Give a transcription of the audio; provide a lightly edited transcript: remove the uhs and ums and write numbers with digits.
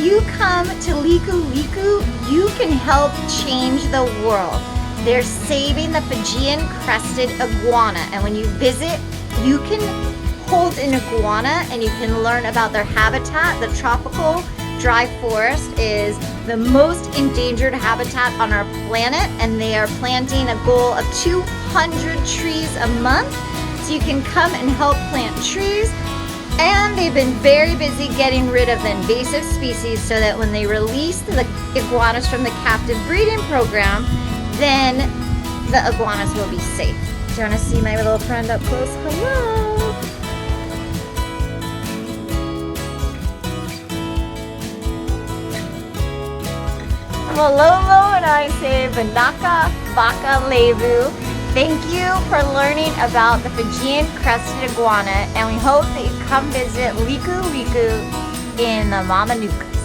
you come to Likuliku, you can help change the world. They're saving the Fijian Crested Iguana, and when you visit, you can hold an iguana and you can learn about their habitat. The tropical dry forest is the most endangered habitat on our planet, and they are planting a goal of 200 trees a month. So you can come and help plant trees. And they've been very busy getting rid of the invasive species so that when they release the iguanas from the captive breeding program, then the iguanas will be safe. Do you want to see my little friend up close? Hello! Malolo and I say Banaka Baka Levu. Thank you for learning about the Fijian Crested Iguana, and we hope that you come visit Likuliku in the Mamanuca.